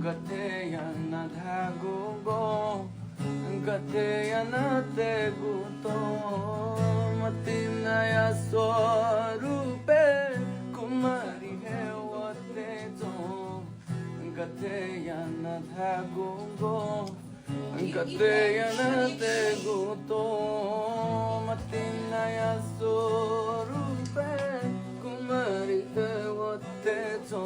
Gateya na dhagugo Gateya na teguto Matinaya swarupe Kumari hewote to Gateya na dhagugo Gateya na teguto Matinaya swarupe Kumari hewote to